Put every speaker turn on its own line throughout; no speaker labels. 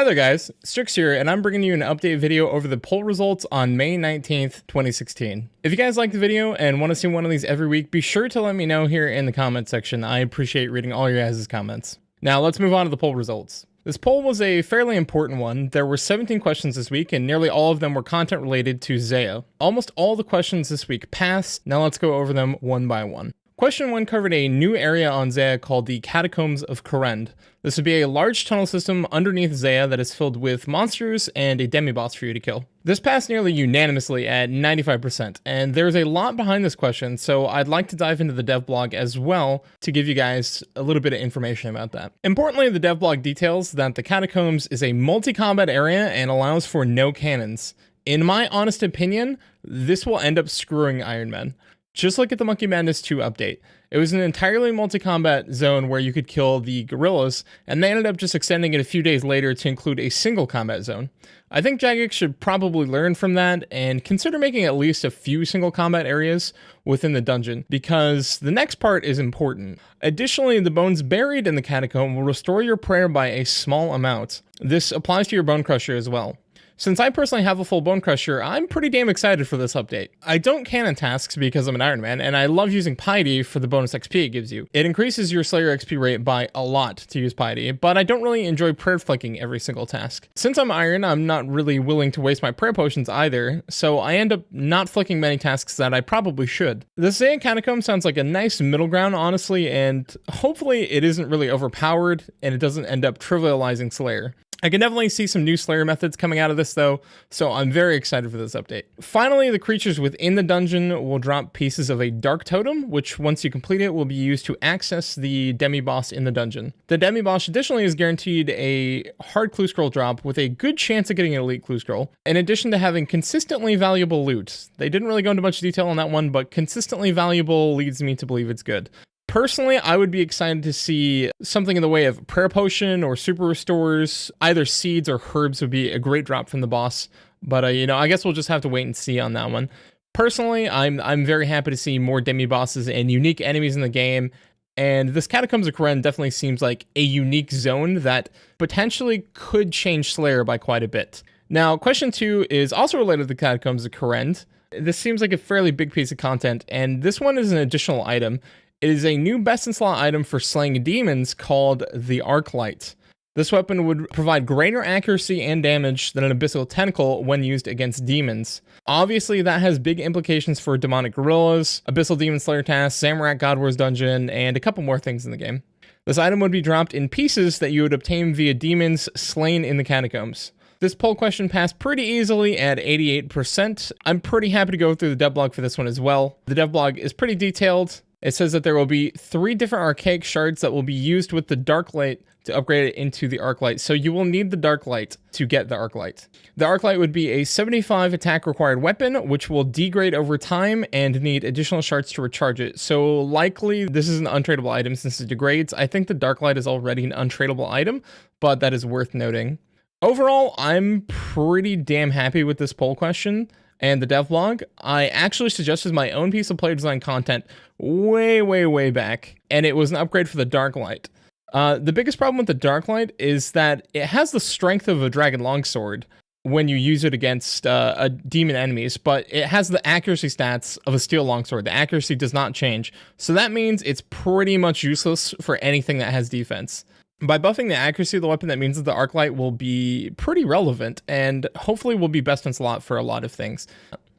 Hi there guys, Strix here, and I'm bringing you an update video over the poll results on May 19th, 2016. If you guys like the video and want to see one of these every week, be sure to let me know here in the comment section. I appreciate reading all your guys' comments. Now let's move on to the poll results. This poll was a fairly important one. There were 17 questions this week, and nearly all of them were content related to Zaya. Almost all the questions this week passed. Now let's go over them one by one. Question 1 covered a new area on Zaya called the Catacombs of Kourend. This would be a large tunnel system underneath Zaya that is filled with monsters and a demi-boss for you to kill. This passed nearly unanimously at 95%, and there's a lot behind this question, so I'd like to dive into the dev blog as well to give you guys a little bit of information about that. Importantly, the dev blog details that the Catacombs is a multi-combat area and allows for no cannons. In my honest opinion, this will end up screwing Iron Man. Just look at the Monkey Madness 2 update. It was an entirely multi-combat zone where you could kill the gorillas, and they ended up just extending it a few days later to include a single combat zone. I think Jagex should probably learn from that and consider making at least a few single combat areas within the dungeon, because the next part is important. Additionally, the bones buried in the catacomb will restore your prayer by a small amount. This applies to your Bone Crusher as well. Since I personally have a full Bone Crusher, I'm pretty damn excited for this update. I don't canon tasks because I'm an Iron Man, and I love using Piety for the bonus XP it gives you. It increases your Slayer XP rate by a lot to use Piety, but I don't really enjoy prayer flicking every single task. Since I'm Iron, I'm not really willing to waste my prayer potions either, so I end up not flicking many tasks that I probably should. The Zaya Catacomb sounds like a nice middle ground, honestly, and hopefully it isn't really overpowered and it doesn't end up trivializing Slayer. I can definitely see some new Slayer methods coming out of this though, so I'm very excited for this update. Finally, the creatures within the dungeon will drop pieces of a Dark Totem, which once you complete it will be used to access the demi-boss in the dungeon. The demi-boss additionally is guaranteed a hard clue scroll drop with a good chance of getting an elite clue scroll, in addition to having consistently valuable loot. They didn't really go into much detail on that one, but consistently valuable leads me to believe it's good. Personally, I would be excited to see something in the way of prayer potion or super restores. Either seeds or herbs would be a great drop from the boss, but I guess we'll just have to wait and see on that one. Personally, I'm very happy to see more demi-bosses and unique enemies in the game, and this Catacombs of Kourend definitely seems like a unique zone that potentially could change Slayer by quite a bit. Now, question 2 is also related to the Catacombs of Kourend. This seems like a fairly big piece of content, and this one is an additional item. It is a new best-in-slot item for slaying demons called the Arclight. This weapon would provide greater accuracy and damage than an Abyssal Tentacle when used against demons. Obviously, that has big implications for demonic gorillas, Abyssal Demon Slayer tasks, Zamorak God Wars dungeon, and a couple more things in the game. This item would be dropped in pieces that you would obtain via demons slain in the catacombs. This poll question passed pretty easily at 88%. I'm pretty happy to go through the dev blog for this one as well. The dev blog is pretty detailed. It says that there will be 3 different archaic shards that will be used with the Darklight to upgrade it into the Arclight. So you will need the Darklight to get the Arclight. The Arclight would be a 75 attack required weapon, which will degrade over time and need additional shards to recharge it. So likely this is an untradeable item since it degrades. I think the Darklight is already an untradeable item, but that is worth noting. Overall, I'm pretty damn happy with this poll question and the dev blog. I actually suggested my own piece of player design content way back, and it was an upgrade for the Darklight. The biggest problem with the Darklight is that it has the strength of a Dragon Longsword when you use it against demon enemies, but it has the accuracy stats of a Steel Longsword. The accuracy does not change, so that means it's pretty much useless for anything that has defense. By buffing the accuracy of the weapon, that means that the Arclight will be pretty relevant and hopefully will be best in slot for a lot of things.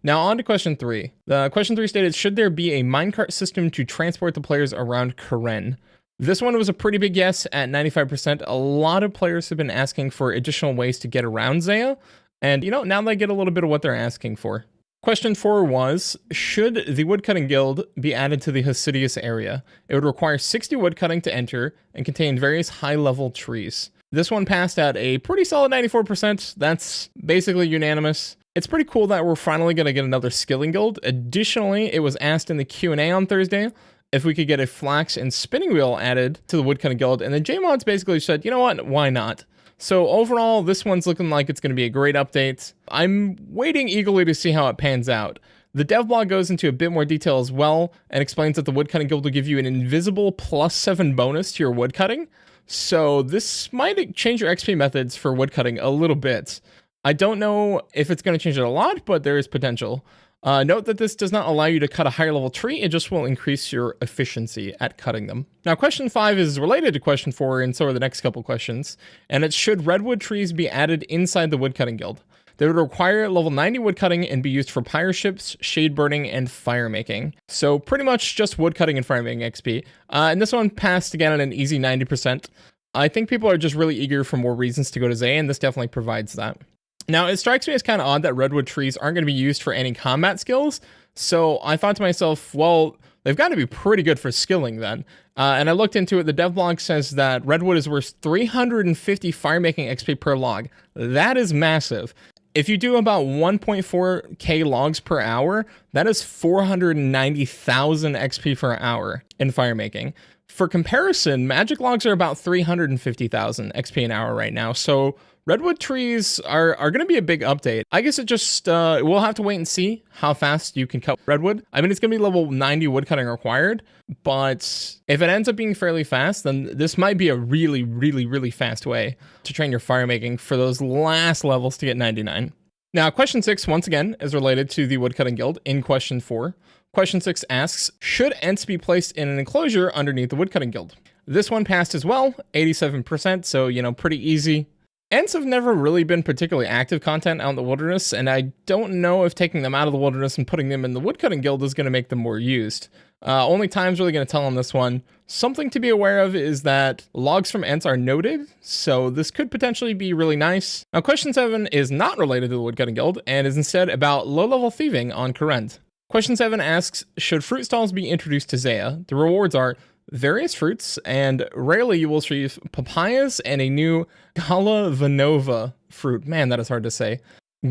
Now on to question 3. The question 3 stated, should there be a minecart system to transport the players around Kourend? This one was a pretty big yes at 95%. A lot of players have been asking for additional ways to get around Zaya, and now they get a little bit of what they're asking for. Question 4 was, should the Woodcutting Guild be added to the Hasidius area? It would require 60 woodcutting to enter and contain various high-level trees. This one passed at a pretty solid 94%. That's basically unanimous. It's pretty cool that we're finally going to get another skilling guild. Additionally, it was asked in the Q&A on Thursday if we could get a flax and spinning wheel added to the Woodcutting Guild, and the JMods basically said, you know what, why not? So overall, this one's looking like it's going to be a great update. I'm waiting eagerly to see how it pans out. The dev blog goes into a bit more detail as well and explains that the Woodcutting Guild will give you an invisible +7 bonus to your woodcutting. So this might change your XP methods for woodcutting a little bit. I don't know if it's going to change it a lot, but there is potential. Note that this does not allow you to cut a higher level tree, it just will increase your efficiency at cutting them. Now, question 5 is related to question 4, and so are the next couple questions, and it's should redwood trees be added inside the woodcutting guild? They would require level 90 woodcutting and be used for pyre ships, shade burning, and fire making. So pretty much just woodcutting and fire making XP. And this one passed again at an easy 90%. I think people are just really eager for more reasons to go to Zaya, and this definitely provides that. Now, it strikes me as kind of odd that redwood trees aren't going to be used for any combat skills, so I thought to myself, well, they've got to be pretty good for skilling then. And I looked into it, the dev blog says that redwood is worth 350 firemaking XP per log. That is massive. If you do about 1.4k logs per hour, that is 490,000 XP per hour in firemaking. For comparison, magic logs are about 350,000 XP an hour right now, so redwood trees are going to be a big update. I guess it just, we'll have to wait and see how fast you can cut redwood. I mean, it's going to be level 90 woodcutting required, but if it ends up being fairly fast, then this might be a really, really, really fast way to train your firemaking for those last levels to get 99. Now, question 6, once again, is related to the woodcutting guild in question 4. Question 6 asks, should Ents be placed in an enclosure underneath the woodcutting guild? This one passed as well, 87%, so, you know, pretty easy. Ents have never really been particularly active content out in the wilderness, and I don't know if taking them out of the wilderness and putting them in the woodcutting guild is going to make them more used. Only time's really going to tell on this one. Something to be aware of is that logs from Ents are noted, so this could potentially be really nice. Now, question 7 is not related to the woodcutting guild, and is instead about low-level thieving on Kourend. Question 7 asks, should fruit stalls be introduced to Zaya? The rewards are various fruits, and rarely you will receive papayas and a new Gala Vanova fruit. Man, that is hard to say.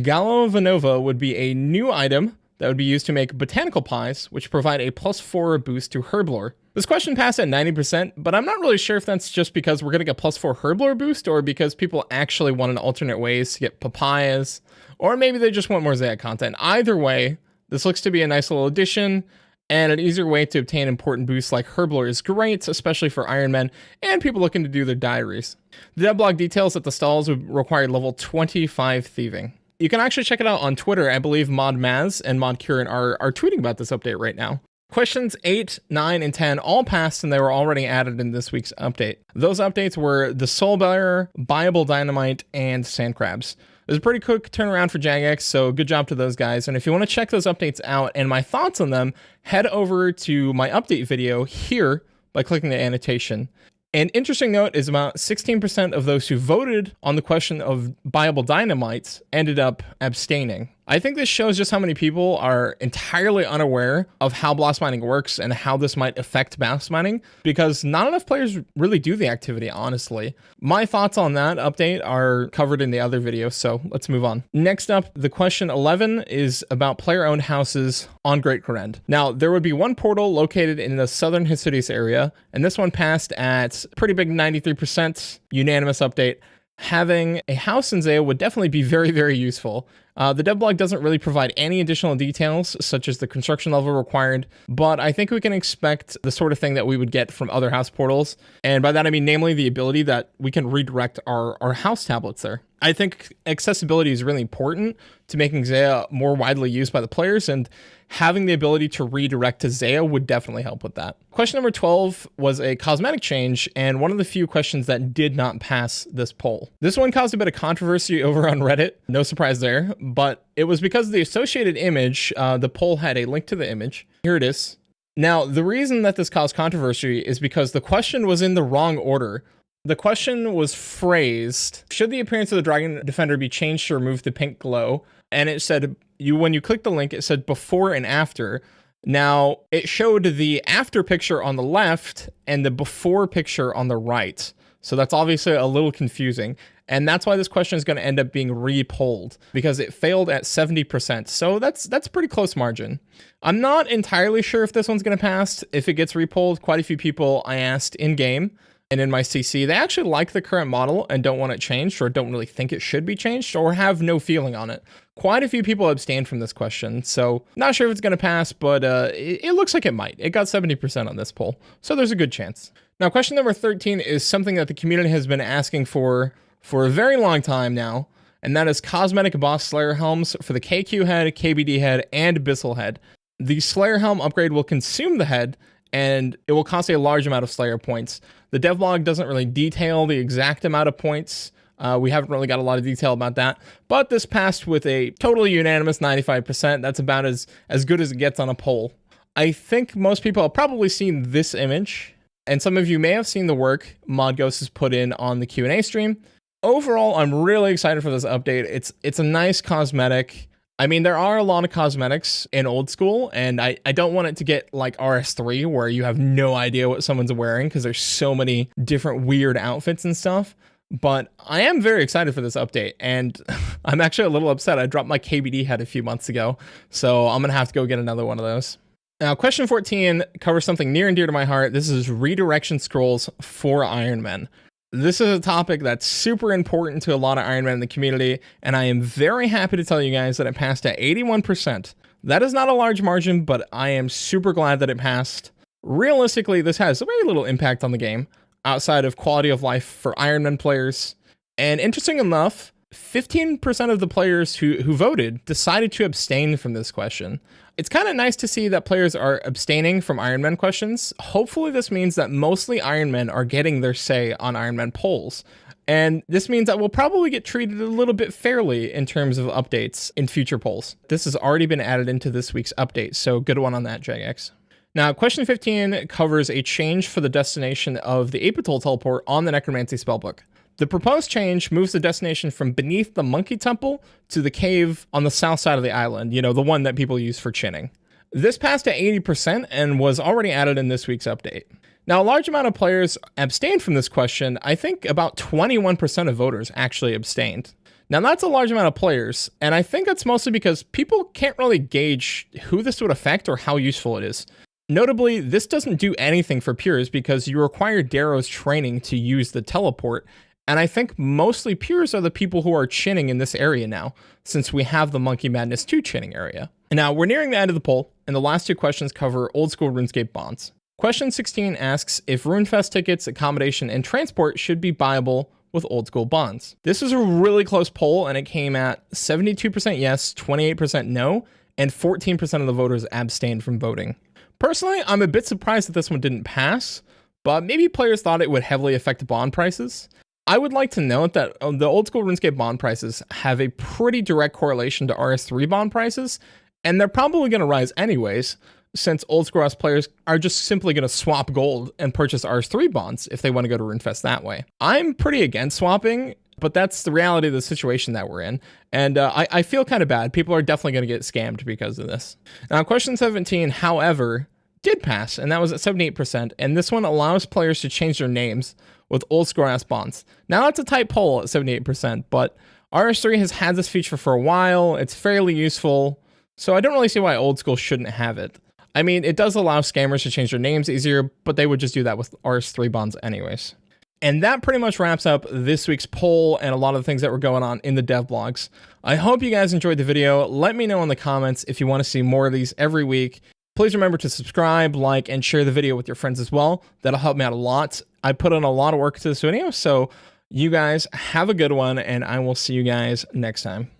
Gala Vanova would be a new item that would be used to make botanical pies, which provide a +4 boost to herblore. This question passed at 90%, but I'm not really sure if that's just because we're getting a +4 herblore boost, or because people actually want an alternate ways to get papayas, or maybe they just want more Zaya content. Either way, this looks to be a nice little addition, and an easier way to obtain important boosts like herblore is great, especially for Iron Men and people looking to do their diaries. The devblog details that the stalls would require level 25 thieving. You can actually check it out on Twitter. I believe Mod Maz and Mod Kourend are tweeting about this update right now. Questions 8, 9, and 10 all passed, and they were already added in this week's update. Those updates were the Soul Bearer, Buyable Dynamite, and Sand Crabs. It was a pretty quick turnaround for Jagex, so good job to those guys. And if you want to check those updates out and my thoughts on them, head over to my update video here by clicking the annotation. An interesting note is about 16% of those who voted on the question of buyable dynamites ended up abstaining. I think this shows just how many people are entirely unaware of how blast mining works and how this might affect blast mining, because not enough players really do the activity, honestly. My thoughts on that update are covered in the other video, so let's move on. Next up, the question 11 is about player-owned houses on Great Kourend. Now, there would be one portal located in the southern Hasidius area, and this one passed at pretty big 93%, unanimous update. Having a house in Zaya would definitely be very, very useful. The devblog doesn't really provide any additional details, such as the construction level required, but I think we can expect the sort of thing that we would get from other house portals. And by that, I mean namely the ability that we can redirect our house tablets there. I think accessibility is really important to making Zaya more widely used by the players, and having the ability to redirect to Zaya would definitely help with that. Question number 12 was a cosmetic change, and one of the few questions that did not pass this poll. This one caused a bit of controversy over on Reddit, no surprise there, but it was because of the associated image. The poll had a link to the image. Here it is. Now, the reason that this caused controversy is because the question was in the wrong order. The question was phrased, should the appearance of the Dragon Defender be changed to remove the pink glow? And it said, when you click the link, it said before and after. Now, it showed the after picture on the left and the before picture on the right. So that's obviously a little confusing. And that's why this question is going to end up being re-polled, because it failed at 70%. So that's a pretty close margin. I'm not entirely sure if this one's going to pass. If it gets re-polled, quite a few people I asked in-game and in my CC, they actually like the current model and don't want it changed, or don't really think it should be changed, or have no feeling on it. Quite a few people abstained from this question, so not sure if it's going to pass, but it looks like it might. It got 70% on this poll, so there's a good chance. Now, question number 13 is something that the community has been asking for a very long time now, and that is cosmetic boss Slayer Helms for the KQ head, KBD head, and Abyssal head. The Slayer Helm upgrade will consume the head, and it will cost a large amount of Slayer points. The devlog doesn't really detail the exact amount of points. We haven't really got a lot of detail about that, but this passed with a totally unanimous 95%. That's about as good as it gets on a poll. I think most people have probably seen this image, and some of you may have seen the work ModGhost has put in on the Q&A stream. Overall, I'm really excited for this update. It's a nice cosmetic. I mean, there are a lot of cosmetics in old school, and I don't want it to get like RS3 where you have no idea what someone's wearing because there's so many different weird outfits and stuff. But I am very excited for this update, and I'm actually a little upset. I dropped my KBD head a few months ago, so I'm going to have to go get another one of those. Now, question 14 covers something near and dear to my heart. This is Redirection Scrolls for Iron Men. This is a topic that's super important to a lot of Iron Men in the community, and I am very happy to tell you guys that it passed at 81%. That is not a large margin, but I am super glad that it passed. Realistically, this has very little impact on the game, outside of quality of life for Iron Men players. And interesting enough, 15% of the players who voted decided to abstain from this question. It's kind of nice to see that players are abstaining from Iron Man questions. Hopefully this means that mostly Iron Men are getting their say on Iron Man polls. And this means that we'll probably get treated a little bit fairly in terms of updates in future polls. This has already been added into this week's update, so good one on that, JX. Now, question 15 covers a change for the destination of the Atoll teleport on the Necromancy spellbook. The proposed change moves the destination from beneath the Monkey Temple to the cave on the south side of the island, you know, the one that people use for chinning. This passed at 80% and was already added in this week's update. Now, a large amount of players abstained from this question. I think about 21% of voters actually abstained. Now, that's a large amount of players, and I think that's mostly because people can't really gauge who this would affect or how useful it is. Notably, this doesn't do anything for Pures because you require Darrow's training to use the teleport, and I think mostly Pures are the people who are chinning in this area now, since we have the Monkey Madness 2 chinning area. Now, we're nearing the end of the poll, and the last two questions cover old school RuneScape bonds. Question 16 asks if RuneFest tickets, accommodation, and transport should be buyable with old school bonds. This was a really close poll, and it came at 72% yes, 28% no, and 14% of the voters abstained from voting. Personally, I'm a bit surprised that this one didn't pass, but maybe players thought it would heavily affect bond prices. I would like to note that the old school RuneScape bond prices have a pretty direct correlation to RS3 bond prices, and they're probably going to rise anyways, since old school RS players are just simply going to swap gold and purchase RS3 bonds if they want to go to RuneFest that way. I'm pretty against swapping, but that's the reality of the situation that we're in, and I feel kind of bad. People are definitely going to get scammed because of this. Now, question 17, however, did pass, and that was at 78%, and this one allows players to change their names with old school RS bonds. Now, that's a tight poll at 78%, but RS3 has had this feature for a while. It's fairly useful, so I don't really see why old school shouldn't have it. I mean, it does allow scammers to change their names easier, but they would just do that with RS3 bonds anyways. And that pretty much wraps up this week's poll and a lot of the things that were going on in the dev blogs. I hope you guys enjoyed the video. Let me know in the comments if you want to see more of these every week. Please remember to subscribe, like, and share the video with your friends as well. That'll help me out a lot. I put in a lot of work to this video, so you guys have a good one, and I will see you guys next time.